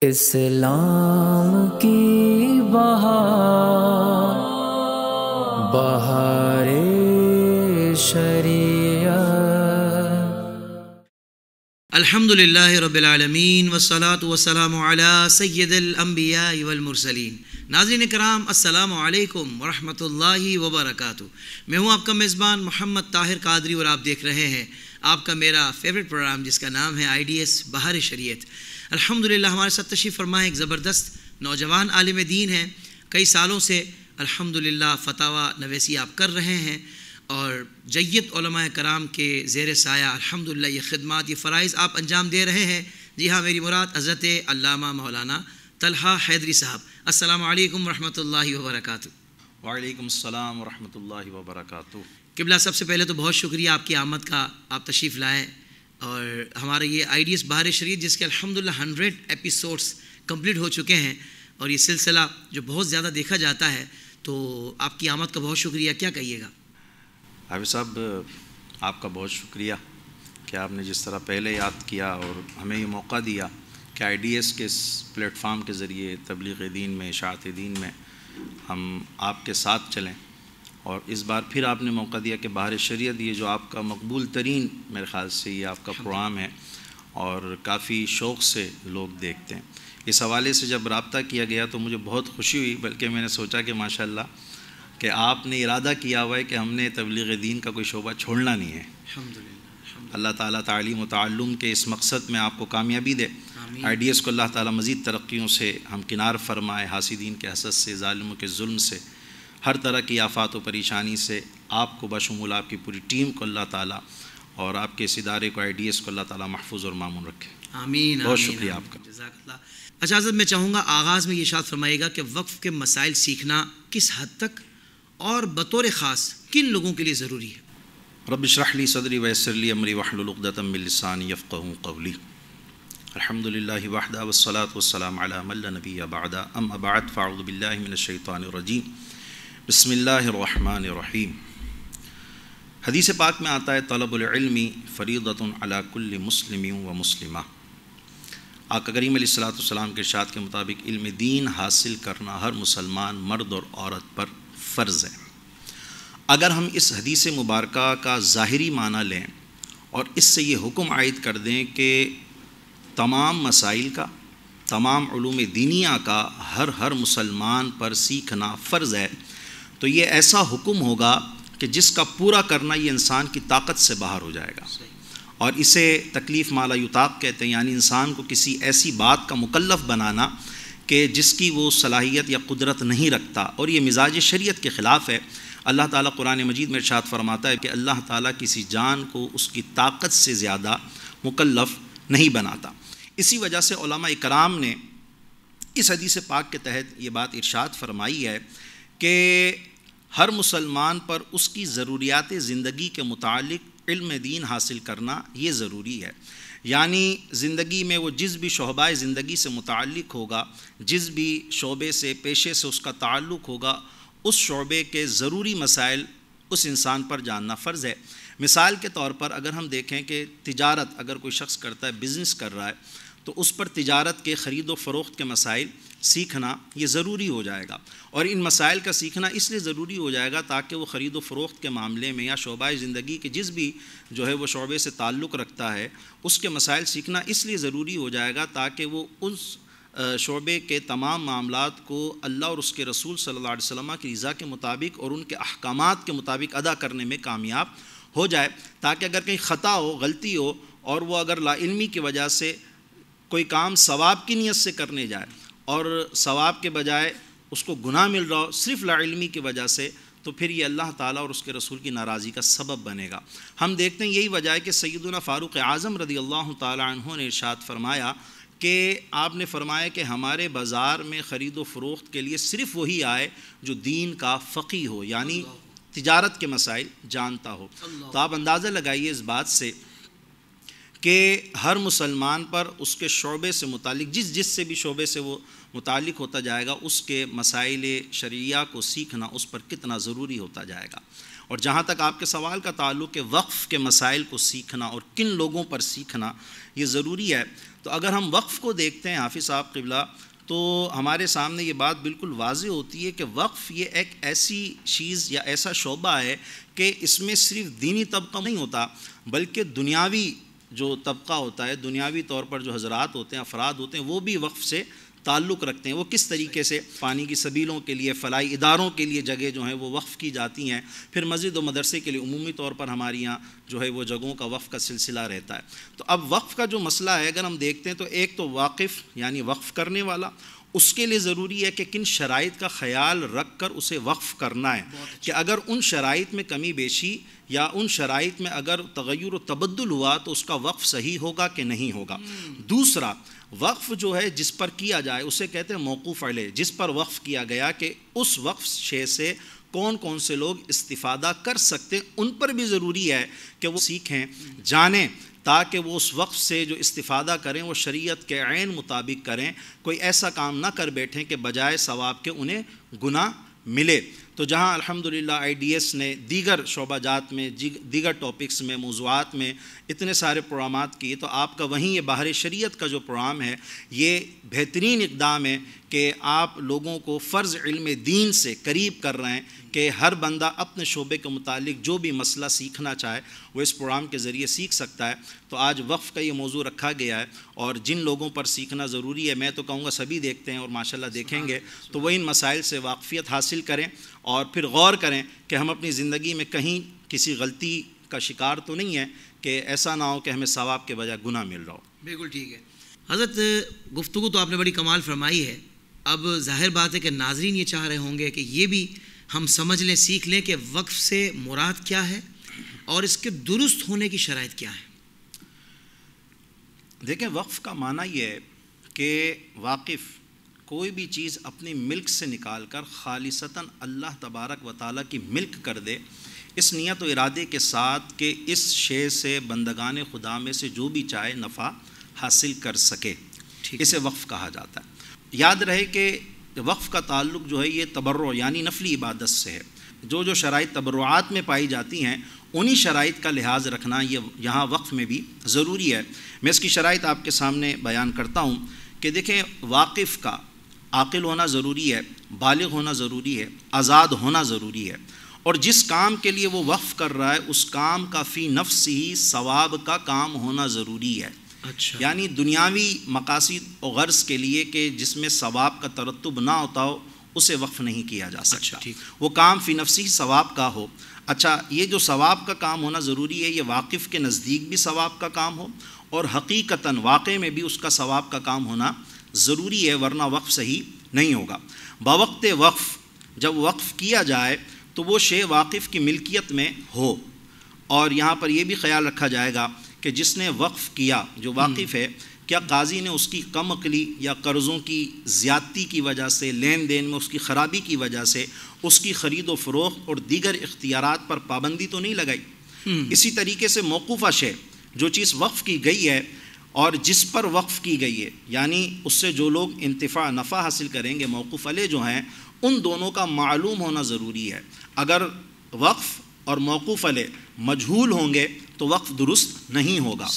اسلام کی بہار بہار شریعت۔ الحمدللہ رب العالمین والصلاة والسلام علی سید الانبیاء والمرسلین۔ ناظرین کرام، السلام علیکم ورحمۃ اللہ وبرکاتہ۔ میں ہوں آپ کا میزبان محمد طاہر قادری اور آپ دیکھ رہے ہیں آپ کا میرا فیوریٹ پروگرام جس کا نام ہے IDS بہار شریعت۔ الحمدللہ ہمارے ساتھ تشریف فرما ایک زبردست نوجوان عالم دین ہیں۔ کئی سالوں سے الحمدللہ فتاوی نویسی آپ کر رہے ہیں اور جید علماء کرام کے زیر سایہ الحمدللہ یہ خدمات، یہ فرائض آپ انجام دے رہے ہیں۔ جی ہاں، میری مراد حضرت علامہ مولانا طلحہ حیدری صاحب۔ السلام علیکم ورحمۃ اللہ وبرکاتہ۔ وعلیکم السلام ورحمۃ اللہ وبرکاتہ۔ قبلہ، سب سے پہلے تو بہت شکریہ آپ کی آمد کا، آپ تشریف لائے اور ہمارا یہ IDS بہار شریعت جس کے الحمدللہ 100 ایپیسوڈس کمپلیٹ ہو چکے ہیں اور یہ سلسلہ جو بہت زیادہ دیکھا جاتا ہے، تو آپ کی آمد کا بہت شکریہ۔ کیا کہیے گا؟ حافظ صاحب، آپ کا بہت شکریہ کہ آپ نے جس طرح پہلے یاد کیا اور ہمیں یہ موقع دیا کہ IDS کے اس پلیٹ فارم کے ذریعے تبلیغ دین میں، اشاعت دین میں ہم آپ کے ساتھ چلیں، اور اس بار پھر آپ نے موقع دیا کہ بہار شریعت یہ جو آپ کا مقبول ترین میرے خیال سے یہ آپ کا پروگرام ہے اور کافی شوق سے لوگ دیکھتے ہیں۔ اس حوالے سے جب رابطہ کیا گیا تو مجھے بہت خوشی ہوئی، بلکہ میں نے سوچا کہ ماشاءاللہ کہ آپ نے ارادہ کیا ہوا ہے کہ ہم نے تبلیغ دین کا کوئی شعبہ چھوڑنا نہیں ہے۔ اللہ تعالیٰ تعلیم و تعلم کے اس مقصد میں آپ کو کامیابی دے۔ IDS کو اللہ تعالیٰ مزید ترقیوں سے ہمکنار فرمائے، حاسدین کے حسد سے، ظالموں کے ظلم سے، ہر طرح کی آفات و پریشانی سے آپ کو بشمول آپ کی پوری ٹیم کو اللہ تعالیٰ اور آپ کے اس ادارے کو IDS کو اللہ تعالیٰ محفوظ اور مامون رکھے۔ آمین۔ بہت شکریہ آپ کا، جزاک اللہ۔ اچھا حضرت، میں چاہوں گا آغاز میں یہ ارشاد فرمائیے گا کہ وقف کے مسائل سیکھنا کس حد تک اور بطور خاص کن لوگوں کے لیے ضروری ہے؟ رب اشرح لی صدری ویسر لی امری واحلل عقدۃ من لسانی یفقہوا قولی۔ الحمدللہ وحدہ والصلاۃ والسلام علی من لا نبی بعدہ، اما بعد فاعوذ باللہ من الشیطان الرجیم، بسم اللہ الرحمن الرحیم۔ حدیث پاک میں آتا ہے طلب العلم فریضۃ علی کل مسلم و مسلمہ۔ آقا کریم علیہ الصلوۃ والسلام کے ارشاد کے مطابق علم دین حاصل کرنا ہر مسلمان مرد اور عورت پر فرض ہے۔ اگر ہم اس حدیث مبارکہ کا ظاہری معنی لیں اور اس سے یہ حکم عائد کر دیں کہ تمام مسائل کا، تمام علوم دینیہ کا ہر مسلمان پر سیکھنا فرض ہے، تو یہ ایسا حکم ہوگا کہ جس کا پورا کرنا یہ انسان کی طاقت سے باہر ہو جائے گا، اور اسے تکلیف ما لا یطاق کہتے ہیں، یعنی انسان کو کسی ایسی بات کا مکلف بنانا کہ جس کی وہ صلاحیت یا قدرت نہیں رکھتا، اور یہ مزاج شریعت کے خلاف ہے۔ اللہ تعالیٰ قرآن مجید میں ارشاد فرماتا ہے کہ اللہ تعالیٰ کسی جان کو اس کی طاقت سے زیادہ مکلف نہیں بناتا۔ اسی وجہ سے علماء کرام نے اس حدیث پاک کے تحت یہ بات ارشاد فرمائی ہے کہ ہر مسلمان پر اس کی ضروریات زندگی کے متعلق علم دین حاصل کرنا یہ ضروری ہے، یعنی زندگی میں وہ جس بھی شعبہ زندگی سے متعلق ہوگا، جس بھی شعبے سے، پیشے سے اس کا تعلق ہوگا، اس شعبے کے ضروری مسائل اس انسان پر جاننا فرض ہے۔ مثال کے طور پر اگر ہم دیکھیں کہ تجارت اگر کوئی شخص کرتا ہے، بزنس کر رہا ہے، تو اس پر تجارت کے خرید و فروخت کے مسائل سیکھنا یہ ضروری ہو جائے گا، اور ان مسائل کا سیکھنا اس لیے ضروری ہو جائے گا تاکہ وہ خرید و فروخت کے معاملے میں یا شعبہ زندگی کے جس بھی جو ہے وہ شعبے سے تعلق رکھتا ہے، اس کے مسائل سیکھنا اس لیے ضروری ہو جائے گا تاکہ وہ اس شعبے کے تمام معاملات کو اللہ اور اس کے رسول صلی اللہ علیہ وسلم کی رضا کے مطابق اور ان کے احکامات کے مطابق ادا کرنے میں کامیاب ہو جائے، تاکہ اگر کہیں خطا ہو، غلطی ہو، اور وہ اگر لا علمی کی وجہ سے کوئی کام ثواب کی نیت سے کرنے جائے اور ثواب کے بجائے اس کو گناہ مل رہا ہو صرف لا علمی کی وجہ سے، تو پھر یہ اللہ تعالیٰ اور اس کے رسول کی ناراضی کا سبب بنے گا۔ ہم دیکھتے ہیں یہی وجہ ہے کہ سیدنا فاروق اعظم رضی اللہ تعالیٰ عنہ نے ارشاد فرمایا کہ آپ نے فرمایا کہ ہمارے بازار میں خرید و فروخت کے لیے صرف وہی آئے جو دین کا فقیہ ہو، یعنی تجارت کے مسائل جانتا ہو۔ تو آپ اندازہ لگائیے اس بات سے کہ ہر مسلمان پر اس کے شعبے سے متعلق جس سے بھی شعبے سے وہ متعلق ہوتا جائے گا، اس کے مسائل شرعیہ کو سیکھنا اس پر کتنا ضروری ہوتا جائے گا۔ اور جہاں تک آپ کے سوال کا تعلق ہے وقف کے مسائل کو سیکھنا اور کن لوگوں پر سیکھنا یہ ضروری ہے، تو اگر ہم وقف کو دیکھتے ہیں حافظ صاحب قبلہ تو ہمارے سامنے یہ بات بالکل واضح ہوتی ہے کہ وقف یہ ایک ایسی چیز یا ایسا شعبہ ہے کہ اس میں صرف دینی طبقہ نہیں ہوتا بلکہ دنیاوی جو طبقہ ہوتا ہے، دنیاوی طور پر جو حضرات ہوتے ہیں، افراد ہوتے ہیں، وہ بھی وقف سے تعلق رکھتے ہیں۔ وہ کس طریقے سے پانی کی سبیلوں کے لیے، فلاحی اداروں کے لیے جگہ جو ہیں وہ وقف کی جاتی ہیں، پھر مسجد و مدرسے کے لیے عمومی طور پر ہمارے یہاں جو ہے وہ جگہوں کا وقف کا سلسلہ رہتا ہے۔ تو اب وقف کا جو مسئلہ ہے اگر ہم دیکھتے ہیں تو ایک تو واقف یعنی وقف کرنے والا، اس کے لیے ضروری ہے کہ کن شرائط کا خیال رکھ کر اسے وقف کرنا ہے، کہ اگر ان شرائط میں کمی بیشی یا ان شرائط میں اگر تغیر و تبدل ہوا تو اس کا وقف صحیح ہوگا کہ نہیں ہوگا۔ دوسرا، وقف جو ہے جس پر کیا جائے اسے کہتے ہیں موقوف علیہ، جس پر وقف کیا گیا کہ اس وقف شے سے کون کون سے لوگ استفادہ کر سکتے ہیں، ان پر بھی ضروری ہے کہ وہ سیکھیں، جانیں، تاکہ وہ اس وقف سے جو استفادہ کریں وہ شریعت کے عین مطابق کریں، کوئی ایسا کام نہ کر بیٹھیں کہ بجائے ثواب کے انہیں گناہ ملے۔ تو جہاں الحمدللہ آئی ڈی ایس نے دیگر شعبہ جات میں، دیگر ٹاپکس میں، موضوعات میں اتنے سارے پروگرامات کیے، تو آپ کا وہیں یہ باہر شریعت کا جو پروگرام ہے یہ بہترین اقدام ہے کہ آپ لوگوں کو فرض علم دین سے قریب کر رہے ہیں کہ ہر بندہ اپنے شعبے کے متعلق جو بھی مسئلہ سیکھنا چاہے وہ اس پروگرام کے ذریعے سیکھ سکتا ہے۔ تو آج وقف کا یہ موضوع رکھا گیا ہے اور جن لوگوں پر سیکھنا ضروری ہے، میں تو کہوں گا سبھی دیکھتے ہیں اور ماشاءاللہ دیکھیں گے، تو وہ ان مسائل سے واقفیت حاصل کریں اور پھر غور کریں کہ ہم اپنی زندگی میں کہیں کسی غلطی کا شکار تو نہیں ہے کہ ایسا نہ ہو کہ ہمیں ثواب کے بجائے گناہ مل رہا ہو۔ بالکل ٹھیک ہے حضرت، گفتگو تو آپ نے بڑی کمال فرمائی ہے۔ اب ظاہر بات ہے کہ ناظرین یہ چاہ رہے ہوں گے کہ یہ بھی ہم سمجھ لیں، سیکھ لیں کہ وقف سے مراد کیا ہے اور اس کے درست ہونے کی شرائط کیا ہے۔ دیکھیں، وقف کا معنی یہ ہے کہ واقف کوئی بھی چیز اپنی ملک سے نکال کر خالصتاً اللہ تبارک و تعالیٰ کی ملک کر دے، اس نیت و ارادے کے ساتھ کہ اس شے سے بندگان خدا میں سے جو بھی چاہے نفع حاصل کر سکے، اسے وقف کہا جاتا ہے۔ یاد رہے کہ وقف کا تعلق جو ہے یہ تبرع یعنی نفلی عبادت سے ہے۔ جو شرائط تبرعات میں پائی جاتی ہیں انہی شرائط کا لحاظ رکھنا یہ یہاں وقف میں بھی ضروری ہے۔ میں اس کی شرائط آپ کے سامنے بیان کرتا ہوں کہ دیکھیں، واقف کا عاقل ہونا ضروری ہے، بالغ ہونا ضروری ہے، آزاد ہونا ضروری ہے، اور جس کام کے لیے وہ وقف کر رہا ہے اس کام کا فی نفس ہی ثواب کا کام ہونا ضروری ہے۔ یعنی دنیاوی مقاصد و غرض کے لیے کہ جس میں ثواب کا ترتب نہ ہوتا ہو اسے وقف نہیں کیا جا سکتا، وہ کام فی نفسی ثواب کا ہو۔ اچھا، یہ جو ثواب کا کام ہونا ضروری ہے یہ واقف کے نزدیک بھی ثواب کا کام ہو اور حقیقتاً واقع میں بھی اس کا ثواب کا کام ہونا ضروری ہے، ورنہ وقف صحیح نہیں ہوگا۔ بوقت وقف جب وقف کیا جائے تو وہ شے واقف کی ملکیت میں ہو، اور یہاں پر یہ بھی خیال رکھا جائے گا کہ جس نے وقف کیا جو واقف ہے، کیا قاضی نے اس کی کم عقلی یا قرضوں کی زیادتی کی وجہ سے، لین دین میں اس کی خرابی کی وجہ سے اس کی خرید و فروخت اور دیگر اختیارات پر پابندی تو نہیں لگائی؟ اسی طریقے سے موقوفہ شے، جو چیز وقف کی گئی ہے اور جس پر وقف کی گئی ہے، یعنی اس سے جو لوگ انتفاع نفع حاصل کریں گے، موقوف علیہ جو ہیں، ان دونوں کا معلوم ہونا ضروری ہے۔ اگر وقف اور موقوف علیہ مجہول ہوں گے تو وقف درست نہیں ہوگا۔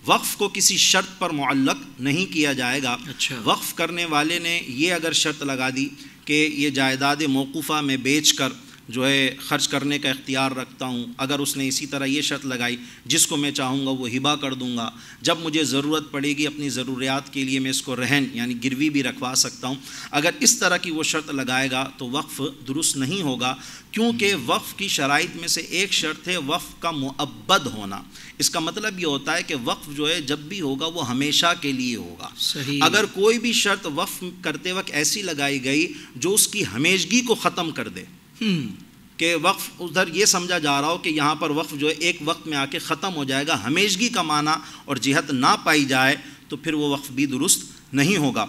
وقف کو کسی شرط پر معلق نہیں کیا جائے گا۔ وقف کرنے والے نے یہ اگر شرط لگا دی کہ یہ جائیداد موقوفہ میں بیچ کر جو ہے خرچ کرنے کا اختیار رکھتا ہوں، اگر اس نے اسی طرح یہ شرط لگائی جس کو میں چاہوں گا وہ ہبہ کر دوں گا، جب مجھے ضرورت پڑے گی اپنی ضروریات کے لیے میں اس کو رہن یعنی گروی بھی رکھوا سکتا ہوں، اگر اس طرح کی وہ شرط لگائے گا تو وقف درست نہیں ہوگا، کیونکہ وقف کی شرائط میں سے ایک شرط ہے وقف کا مؤبد ہونا۔ اس کا مطلب یہ ہوتا ہے کہ وقف جو ہے جب بھی ہوگا وہ ہمیشہ کے لیے ہوگا۔ اگر کوئی بھی شرط وقف کرتے وقت ایسی لگائی گئی جو اس کی ہمیشگی کو ختم کر دے، کہ وقف ادھر یہ سمجھا جا رہا ہو کہ یہاں پر وقف جو ہے ایک وقت میں آ کے ختم ہو جائے گا، ہمیشگی کا معنی اور جہت نہ پائی جائے تو پھر وہ وقف بھی درست نہیں ہوگا۔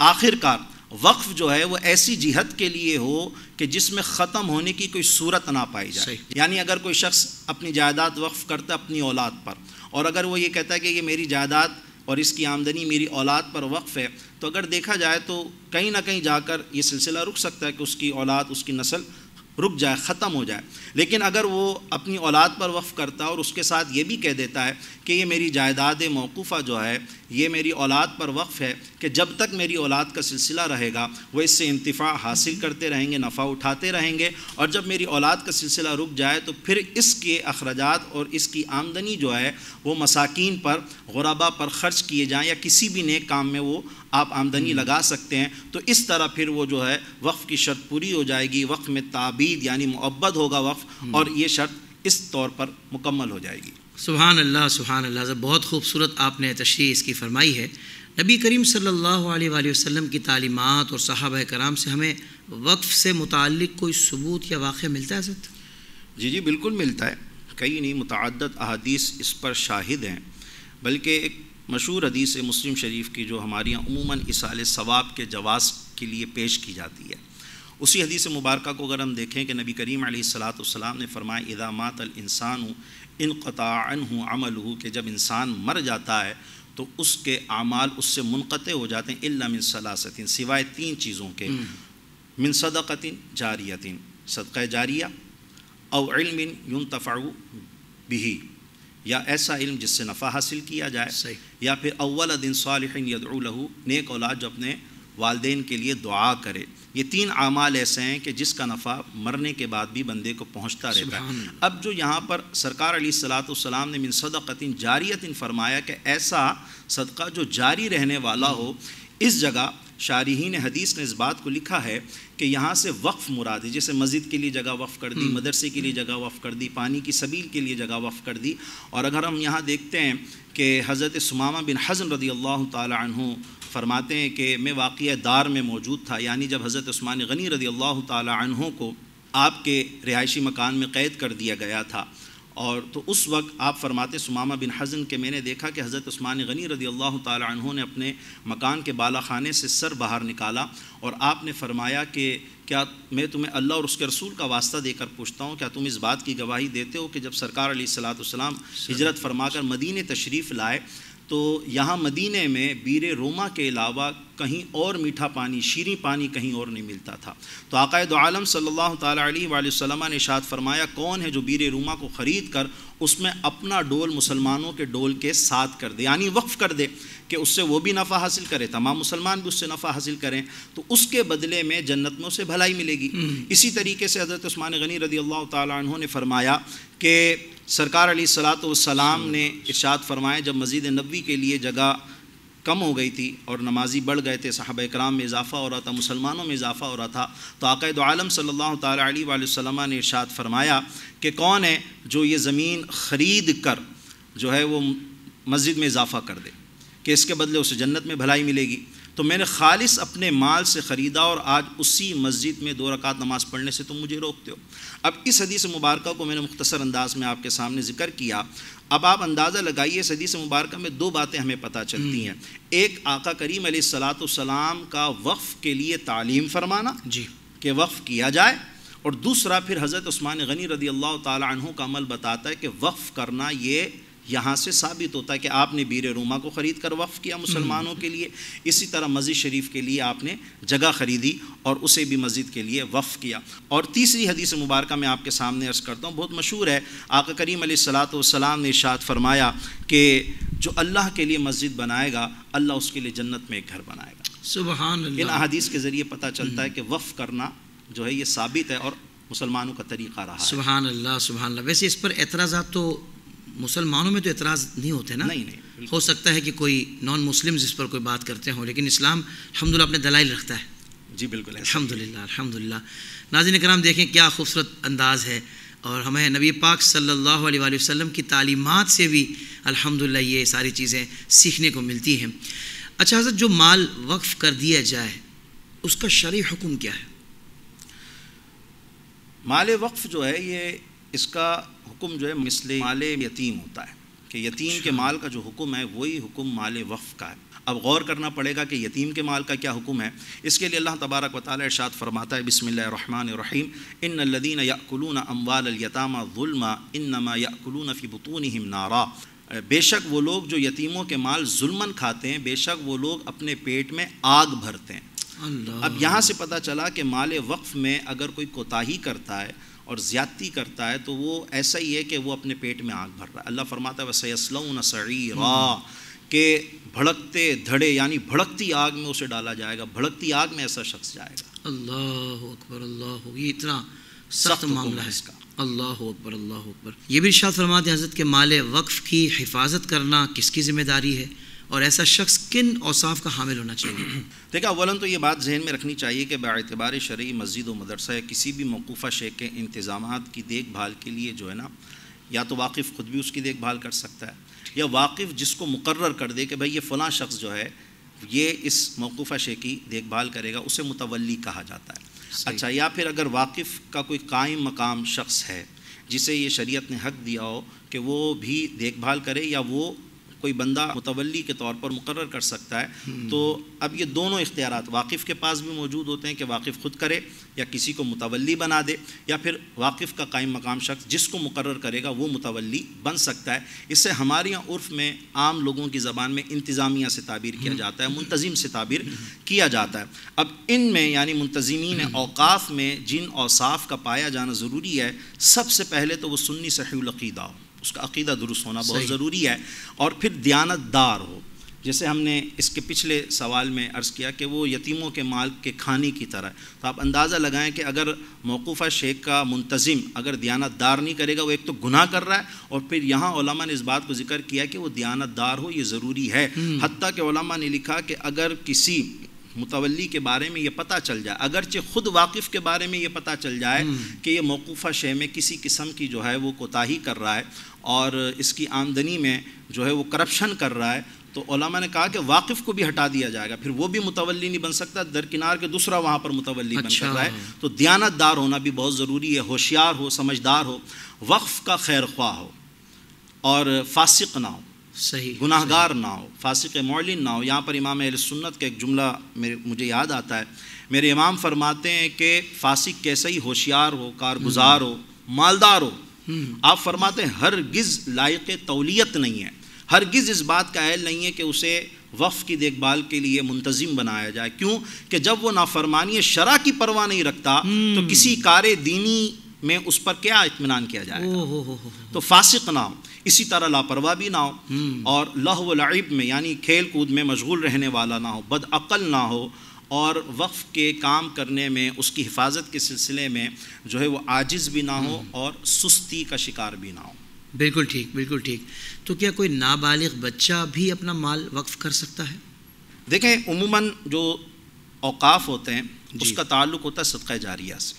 آخر کار وقف جو ہے وہ ایسی جہت کے لیے ہو کہ جس میں ختم ہونے کی کوئی صورت نہ پائی جائے۔ یعنی اگر کوئی شخص اپنی جائیداد وقف کرتا ہے اپنی اولاد پر، اور اگر وہ یہ کہتا ہے کہ یہ میری جائیداد اور اس کی آمدنی میری اولاد پر وقف ہے، تو اگر دیکھا جائے تو کہیں نہ کہیں جا کر یہ سلسلہ رک سکتا ہے کہ اس کی اولاد، اس کی نسل رک جائے، ختم ہو جائے. لیکن اگر وہ اپنی اولاد پر وقف کرتا ہے اور اس کے ساتھ یہ بھی کہہ دیتا ہے کہ یہ میری جائیداد موقوفہ جو ہے یہ میری اولاد پر وقف ہے کہ جب تک میری اولاد کا سلسلہ رہے گا وہ اس سے انتفاع حاصل کرتے رہیں گے، نفع اٹھاتے رہیں گے، اور جب میری اولاد کا سلسلہ رک جائے تو پھر اس کے اخراجات اور اس کی آمدنی جو ہے وہ مساکین پر، غربا پر خرچ کیے جائیں یا کسی بھی نیک کام میں وہ آپ آمدنی لگا سکتے ہیں. تو اس طرح پھر وہ جو ہے وقف کی شرط پوری ہو جائے گی، وقف میں تعبید یعنی معبد ہوگا وقف، اور یہ شرط اس طور پر مکمل ہو جائے گی. سبحان اللہ سبحان اللہ. بہت خوبصورت آپ نے تشریح اس کی فرمائی ہے. نبی کریم صلی اللہ علیہ وآلہ وسلم کی تعلیمات اور صحابہ کرام سے ہمیں وقف سے متعلق کوئی ثبوت یا واقعہ ملتا ہے حضرت؟ جی بالکل ملتا ہے. کئی نہیں متعدد احادیث اس پر شاہد ہیں، بلکہ ایک مشہور حدیث مسلم شریف کی جو ہمارے یہاں عموماً ایصال ثواب کے جواز کے لیے پیش کی جاتی ہے، اسی حدیث مبارکہ کو اگر ہم دیکھیں کہ نبی کریم علیہ الصلاۃ والسلام نے فرمایا اذا مات الانسان انقطع عنہ عملہ، کہ جب انسان مر جاتا ہے تو اس کے اعمال اس سے منقطع ہو جاتے ہیں، الا من ثلاثۃ، سوائے 3 چیزوں کے، من صدقۃ جاریۃ، صدقہ جاریہ، او علم ينتفع به، یا ایسا علم جس سے نفع حاصل کیا جائے، صحیح. یا پھر اول دن صالح یدعو له، نیک اولاد جو اپنے والدین کے لیے دعا کرے. یہ 3 اعمال ایسے ہیں کہ جس کا نفع مرنے کے بعد بھی بندے کو پہنچتا رہتا ہے. اب جو یہاں پر سرکار علیہ الصلاۃ والسلام نے من صدقۃ جاریۃ فرمایا کہ ایسا صدقہ جو جاری رہنے والا ہو، اس جگہ شارحین حدیث نے اس بات کو لکھا ہے کہ یہاں سے وقف مراد ہے، جیسے مسجد کے لیے جگہ وقف کر دی، مدرسے کے لیے جگہ وقف کر دی، پانی کی سبیل کے لیے جگہ وقف کر دی. اور اگر ہم یہاں دیکھتے ہیں کہ حضرت ثمامہ بن حزن رضی اللہ تعالی عنہ فرماتے ہیں کہ میں واقعہ دار میں موجود تھا، یعنی جب حضرت عثمان غنی رضی اللہ تعالی عنہ کو آپ کے رہائشی مکان میں قید کر دیا گیا تھا، اور تو اس وقت آپ فرماتے ثمامہ بن حزن کہ میں نے دیکھا کہ حضرت عثمان غنی رضی اللہ تعالی عنہ نے اپنے مکان کے بالا خانے سے سر باہر نکالا، اور آپ نے فرمایا کہ کیا میں تمہیں اللہ اور اس کے رسول کا واسطہ دے کر پوچھتا ہوں، کیا تم اس بات کی گواہی دیتے ہو کہ جب سرکار علیہ الصلاۃ والسلام ہجرت فرما کر مدینے تشریف لائے تو یہاں مدینے میں بیر روما کے علاوہ کہیں اور میٹھا پانی، شیریں پانی کہیں اور نہیں ملتا تھا. تو آقا دو عالم صلی اللہ تعالیٰ علیہ وآلہ وسلم نے ارشاد فرمایا کون ہے جو بیر روما کو خرید کر اس میں اپنا ڈول مسلمانوں کے ڈول کے ساتھ کر دے، یعنی وقف کر دے کہ اس سے وہ بھی نفع حاصل کرے، تمام مسلمان بھی اس سے نفع حاصل کریں، تو اس کے بدلے میں جنت میں اسے بھلائی ملے گی. اسی طریقے سے حضرت عثمان غنی رضی اللہ تعالیٰ عنہ نے فرمایا کہ سرکار علیہ الصلاۃ والسلام نے ارشاد فرمایا جب مسجد نبوی کے لیے جگہ کم ہو گئی تھی اور نمازی بڑھ گئے تھے، صحابہ کرام میں اضافہ ہو رہا تھا، مسلمانوں میں اضافہ ہو رہا تھا، تو آقا دو عالم صلی اللہ تعالیٰ علیہ وآلہ وسلم نے ارشاد فرمایا کہ کون ہے جو یہ زمین خرید کر جو ہے وہ مسجد میں اضافہ کر دے کہ اس کے بدلے اسے جنت میں بھلائی ملے گی. تو میں نے خالص اپنے مال سے خریدا اور آج اسی مسجد میں 2 رکعت نماز پڑھنے سے تم مجھے روکتے ہو. اب اس حدیث مبارکہ کو میں نے مختصر انداز میں آپ کے سامنے ذکر کیا. اب آپ اندازہ لگائیے اس حدیث مبارکہ میں 2 باتیں ہمیں پتہ چلتی ہیں. ایک، آقا کریم علیہ الصلاۃ والسلام کا وقف کے لیے تعلیم فرمانا کہ وقف کیا جائے، اور دوسرا پھر حضرت عثمان غنی رضی اللہ تعالی عنہ کا عمل بتاتا ہے کہ وقف کرنا یہ یہاں سے ثابت ہوتا ہے کہ آپ نے بیر روما کو خرید کر وقف کیا مسلمانوں کے لیے، اسی طرح مسجد شریف کے لیے آپ نے جگہ خریدی اور اسے بھی مسجد کے لیے وقف کیا. اور تیسری حدیث مبارکہ میں آپ کے سامنے عرض کرتا ہوں، بہت مشہور ہے. آقا کریم علیہ الصلاۃ والسلام نے ارشاد فرمایا کہ جو اللہ کے لیے مسجد بنائے گا اللہ اس کے لیے جنت میں ایک گھر بنائے گا. سبحان اللہ. ان احادیث کے ذریعے پتہ چلتا ہے کہ وقف کرنا جو ہے یہ ثابت ہے اور مسلمانوں کا طریقہ رہا ہے. سبحان اللہ سبحان اللہ. ویسے اس پر اعتراضات تو مسلمانوں میں تو اعتراض نہیں ہوتے نا؟ نہیں. ہو سکتا ہے کہ کوئی نان مسلم اس پر کوئی بات کرتے ہوں، لیکن اسلام الحمدللہ اپنے دلائل رکھتا ہے. جی بالکل الحمدللہ الحمدللہ. ناظرین کرام دیکھیں کیا خوبصورت انداز ہے، اور ہمیں نبی پاک صلی اللہ علیہ وآلہ وسلم کی تعلیمات سے بھی الحمدللہ یہ ساری چیزیں سیکھنے کو ملتی ہیں. اچھا حضرت، جو مال وقف کر دیا جائے اس کا شرعی حکم کیا ہے؟ مال وقف جو ہے یہ اس کا حکم جو ہے مثل مال یتیم ہوتا ہے کہ یتیم کے مال کا جو حکم ہے وہی حکم مال وقف کا ہے. اب غور کرنا پڑے گا کہ یتیم کے مال کا کیا حکم ہے. اس کے لیے اللہ تبارک و تعالی ارشاد فرماتا ہے بسم اللہ الرحمن الرحیم ان الذین یأکلون اموال الیتامی ظلما انما یأکلون فی بطونہم نارا. بے شک وہ لوگ جو یتیموں کے مال ظلماً کھاتے ہیں، بے شک وہ لوگ اپنے پیٹ میں آگ بھرتے ہیں. اللہ، اب یہاں سے پتہ چلا کہ مال وقف میں اگر کوئی کوتاہی کرتا ہے اور زیادتی کرتا ہے تو وہ ایسا ہی ہے کہ وہ اپنے پیٹ میں آگ بھر رہا ہے. اللہ فرماتا ہے وَسَيَصْلَوْنَ سَعِيرًا کہ بھڑکتے دھڑے یعنی بھڑکتی آگ میں اسے ڈالا جائے گا، بھڑکتی آگ میں ایسا شخص جائے گا. اللہ اکبر، اللہ، یہ اتنا سخت حکم معاملہ ہے ہے اس کا. اللہ اکبر، اللہ اکبر. یہ بھی ارشاد فرماتے ہیں حضرت کہ مال وقف کی حفاظت کرنا کس کی ذمہ داری ہے اور ایسا شخص کن اوصاف کا حامل ہونا چاہیے؟ دیکھا، اولاً تو یہ بات ذہن میں رکھنی چاہیے کہ باعتبار شرعی مسجد و مدرسہ یا کسی بھی موقوفہ شے کے انتظامات کی دیکھ بھال کے لیے جو ہے نا، یا تو واقف خود بھی اس کی دیکھ بھال کر سکتا ہے، یا واقف جس کو مقرر کر دے کہ بھائی یہ فلاں شخص جو ہے یہ اس موقوفہ شے کی دیکھ بھال کرے گا، اسے متولی کہا جاتا ہے. اچھا، یا پھر اگر واقف کا کوئی قائم مقام شخص ہے جسے یہ شریعت نے حق دیا ہو کہ وہ بھی دیکھ بھال کرے، یا وہ کوئی بندہ متولی کے طور پر مقرر کر سکتا ہے، تو اب یہ دونوں اختیارات واقف کے پاس بھی موجود ہوتے ہیں کہ واقف خود کرے یا کسی کو متولی بنا دے، یا پھر واقف کا قائم مقام شخص جس کو مقرر کرے گا وہ متولی بن سکتا ہے. اس سے ہمارے یہاں عرف میں عام لوگوں کی زبان میں انتظامیہ سے تعبیر کیا جاتا ہے، منتظم سے تعبیر کیا جاتا ہے. اب ان میں یعنی منتظمین اوقاف میں جن اوصاف کا پایا جانا ضروری ہے، سب سے پہلے تو وہ سنی صحیح العقیدہ ہو، اس کا عقیدہ درست ہونا بہت ضروری ہے، اور پھر دیانت دار ہو. جیسے ہم نے اس کے پچھلے سوال میں عرض کیا کہ وہ یتیموں کے مال کے کھانے کی طرح ہے، تو آپ اندازہ لگائیں کہ اگر موقوفہ شیخ کا منتظم اگر دیانت دار نہیں کرے گا، وہ ایک تو گناہ کر رہا ہے، اور پھر یہاں علماء نے اس بات کو ذکر کیا کہ وہ دیانت دار ہو، یہ ضروری ہے. حتیٰ کہ علماء نے لکھا کہ اگر کسی متولی کے بارے میں یہ پتہ چل جائے، اگرچہ خود واقف کے بارے میں یہ پتہ چل جائے کہ یہ موقوفہ شے میں کسی قسم کی جو ہے وہ کوتاہی کر رہا ہے اور اس کی آمدنی میں جو ہے وہ کرپشن کر رہا ہے، تو علماء نے کہا کہ واقف کو بھی ہٹا دیا جائے گا، پھر وہ بھی متولی نہیں بن سکتا، درکنار کے دوسرا وہاں پر متولی بن کر رہا ہے. تو دیانت دار ہونا بھی بہت ضروری ہے، ہوشیار ہو، سمجھدار ہو، وقف کا خیر خواہ ہو، اور فاسق نہ ہو، صحیح، گناہ گار نہ ہو، فاسق معلن نہ ہو. یہاں پر امام اہل سنت کا ایک جملہ مجھے یاد آتا ہے. میرے امام فرماتے ہیں کہ فاسق کیسا ہی ہوشیار ہو، کارگزار ہو، مالدار ہو، آپ فرماتے ہیں ہرگز لائق تولیت نہیں ہے، ہرگز اس بات کا اہل نہیں ہے کہ اسے وقف کی دیکھ بھال کے لیے منتظم بنایا جائے. کیوں کہ جب وہ نافرمانی شرع کی پرواہ نہیں رکھتا تو کسی کار دینی میں اس پر کیا اطمینان کیا جائے گا؟ تو فاسق نہ ہو، اسی طرح لاپرواہ بھی نہ ہو، اور لہو و لعب میں یعنی کھیل کود میں مشغول رہنے والا نہ ہو، بد عقل نہ ہو، اور وقف کے کام کرنے میں اس کی حفاظت کے سلسلے میں جو ہے وہ عاجز بھی نہ ہو اور سستی کا شکار بھی نہ ہو. بالکل ٹھیک، بالکل ٹھیک. تو کیا کوئی نابالغ بچہ بھی اپنا مال وقف کر سکتا ہے؟ دیکھیں، عموماً جو اوقاف ہوتے ہیں اس کا تعلق ہوتا ہے صدقہ جاریہ سے.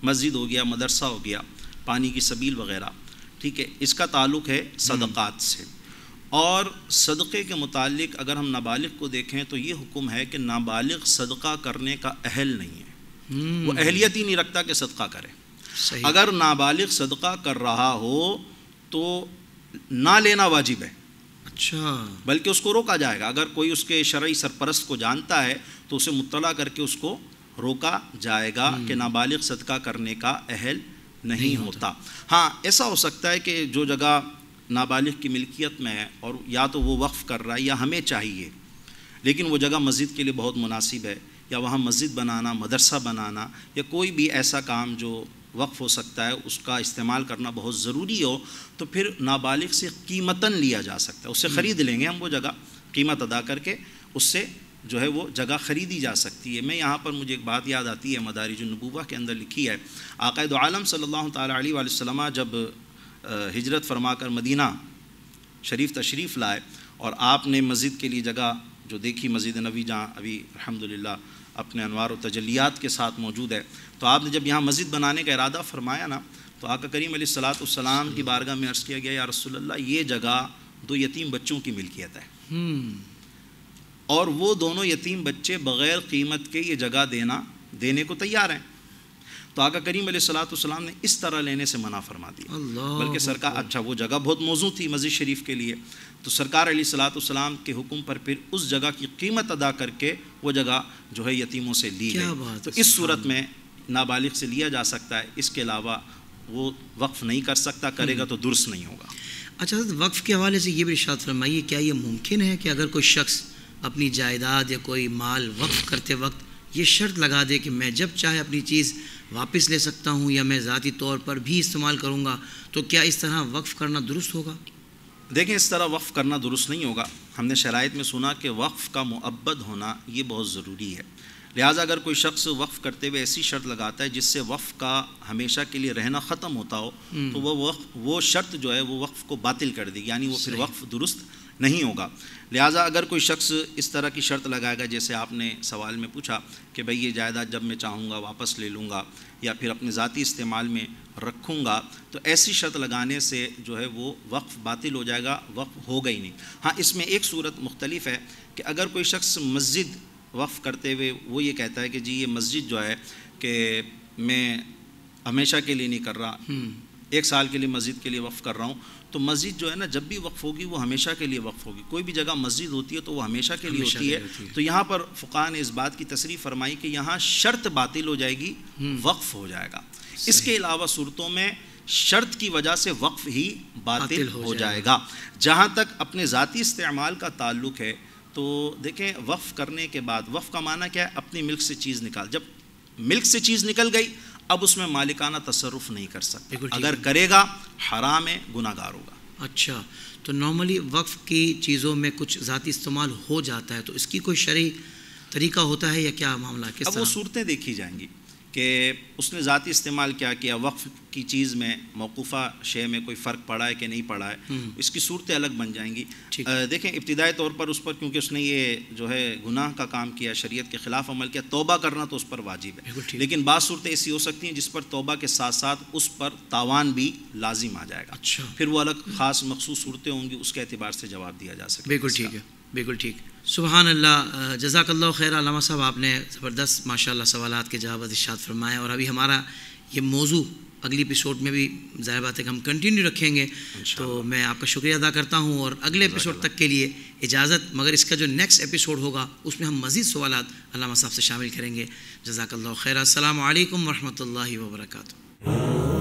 مسجد ہو گیا، مدرسہ ہو گیا، پانی کی سبیل وغیرہ، ٹھیک ہے، اس کا تعلق ہے صدقات سے. اور صدقے کے متعلق اگر ہم نابالغ کو دیکھیں تو یہ حکم ہے کہ نابالغ صدقہ کرنے کا اہل نہیں ہے، وہ اہلیت ہی نہیں رکھتا کہ صدقہ کرے. صحیح. اگر نابالغ صدقہ کر رہا ہو تو نہ لینا واجب ہے، اچھا، بلکہ اس کو روکا جائے گا. اگر کوئی اس کے شرعی سرپرست کو جانتا ہے تو اسے مطلع کر کے اس کو روکا جائے گا کہ نابالغ صدقہ کرنے کا اہل نہیں ہوتا. ہاں، ایسا ہو سکتا ہے کہ جو جگہ نابالغ کی ملکیت میں ہے اور یا تو وہ وقف کر رہا ہے یا ہمیں چاہیے، لیکن وہ جگہ مسجد کے لیے بہت مناسب ہے، یا وہاں مسجد بنانا، مدرسہ بنانا، یا کوئی بھی ایسا کام جو وقف ہو سکتا ہے اس کا استعمال کرنا بہت ضروری ہو، تو پھر نابالغ سے قیمتاً لیا جا سکتا ہے. اس سے خرید لیں گے ہم وہ جگہ، قیمت ادا کر کے اس سے جو ہے وہ جگہ خریدی جا سکتی ہے. میں یہاں پر مجھے ایک بات یاد آتی ہے، مدارج النبوہ کے اندر لکھی ہے، آقا دو عالم صلی اللہ تعالیٰ علیہ وآلہ وسلم جب ہجرت فرما کر مدینہ شریف تشریف لائے اور آپ نے مسجد کے لیے جگہ جو دیکھی، مسجد نبوی جہاں ابھی الحمدللہ اپنے انوار و تجلیات کے ساتھ موجود ہے، تو آپ نے جب یہاں مسجد بنانے کا ارادہ فرمایا نا، تو آقا کریم علیہ الصلاۃ والسلام کی بارگاہ میں عرض کیا گیا، یا رسول اللہ یہ جگہ 2 یتیم بچوں کی ملکیت ہے، اور وہ دونوں یتیم بچے بغیر قیمت کے یہ جگہ دینے کو تیار ہیں. تو آقا کریم علیہ الصلاۃ والسلام نے اس طرح لینے سے منع فرما دیا. بلکہ سرکار، اچھا وہ جگہ بہت موزوں تھی مسجد شریف کے لیے، تو سرکار علیہ الصلاۃ والسلام کے حکم پر پھر اس جگہ کی قیمت ادا کر کے وہ جگہ جو ہے یتیموں سے لی گئی. تو اس صورت میں نابالغ سے لیا جا سکتا ہے، اس کے علاوہ وہ وقف نہیں کر سکتا، کرے گا تو درست نہیں ہوگا. اچھا، وقف کے حوالے سے یہ بھی ارشاد فرمائیے، کیا یہ ممکن ہے کہ اگر کوئی شخص اپنی جائیداد یا کوئی مال وقف کرتے وقت یہ شرط لگا دے کہ میں جب چاہے اپنی چیز واپس لے سکتا ہوں یا میں ذاتی طور پر بھی استعمال کروں گا، تو کیا اس طرح وقف کرنا درست ہوگا؟ دیکھیں، اس طرح وقف کرنا درست نہیں ہوگا. ہم نے شرائط میں سنا کہ وقف کا مؤبد ہونا یہ بہت ضروری ہے. لہٰذا اگر کوئی شخص وقف کرتے ہوئے ایسی شرط لگاتا ہے جس سے وقف کا ہمیشہ کے لیے رہنا ختم ہوتا ہو، تو وہ شرط جو ہے وہ وقف کو باطل کر دے گی، یعنی وہ پھر وقف درست نہیں ہوگا. لہٰذا اگر کوئی شخص اس طرح کی شرط لگائے گا جیسے آپ نے سوال میں پوچھا کہ بھئی یہ جائیداد جب میں چاہوں گا واپس لے لوں گا یا پھر اپنے ذاتی استعمال میں رکھوں گا، تو ایسی شرط لگانے سے جو ہے وہ وقف باطل ہو جائے گا، وقف ہوگا ہی نہیں. ہاں، اس میں ایک صورت مختلف ہے کہ اگر کوئی شخص مسجد وقف کرتے ہوئے وہ یہ کہتا ہے کہ جی یہ مسجد جو ہے کہ میں ہمیشہ کے لیے نہیں کر رہا، 1 سال کے لیے مسجد کے لیے وقف کر رہا ہوں، تو مسجد جو ہے نا جب بھی وقف ہوگی وہ ہمیشہ کے لیے وقف ہوگی. کوئی بھی جگہ مسجد ہوتی ہے تو وہ ہمیشہ کے لیے ہوتی ہے. تو یہاں پر فقہاء نے اس بات کی تصریح فرمائی کہ یہاں شرط باطل ہو جائے گی، وقف ہو جائے گا. اس کے علاوہ صورتوں میں شرط کی وجہ سے وقف ہی باطل ہو جائے گا. جہاں تک اپنے ذاتی استعمال کا تعلق ہے تو دیکھیں، وقف کرنے کے بعد، وقف کا معنی کیا ہے؟ اپنی ملک سے چیز نکال. جب ملک سے چیز نکل گئی اب اس میں مالکانہ تصرف نہیں کر سکتا. اگر کرے گا حرام ہے، گناہ گار ہوگا. اچھا، تو نارملی وقف کی چیزوں میں کچھ ذاتی استعمال ہو جاتا ہے، تو اس کی کوئی شرعی طریقہ ہوتا ہے یا کیا معاملہ ہے؟ اب وہ صورتیں دیکھی جائیں گی کہ اس نے ذاتی استعمال کیا کیا، وقف کی چیز میں موقوفہ شے میں کوئی فرق پڑا ہے کہ نہیں پڑا ہے، اس کی صورتیں الگ بن جائیں گی. دیکھیں، ابتدائی طور پر اس پر کیونکہ اس نے یہ جو ہے گناہ کا کام کیا، شریعت کے خلاف عمل کیا، توبہ کرنا تو اس پر واجب ہے. لیکن بعض صورتیں ایسی ہو سکتی ہیں جس پر توبہ کے ساتھ ساتھ اس پر تاوان بھی لازم آ جائے گا. اچھا، پھر وہ الگ خاص مخصوص صورتیں ہوں گی، اس کے اعتبار سے جواب دیا جا سکتا ہے. بالکل ٹھیک ہے، بالکل ٹھیک. سبحان اللہ، جزاک اللہ خیر. علامہ صاحب، آپ نے زبردست ماشاءاللہ سوالات کے جواب ارشاد فرمائے، اور ابھی ہمارا یہ موضوع اگلی ایپیسوڈ میں بھی ظاہر بات ہے کہ ہم کنٹینیو رکھیں گے. تو میں آپ کا شکریہ ادا کرتا ہوں، اور اگلے ایپیسوڈ تک کے لیے اجازت. مگر اس کا جو نیکسٹ ایپیسوڈ ہوگا اس میں ہم مزید سوالات علامہ صاحب سے شامل کریں گے. جزاک اللہ خیر. السلام علیکم ورحمۃ اللہ وبرکاتہ.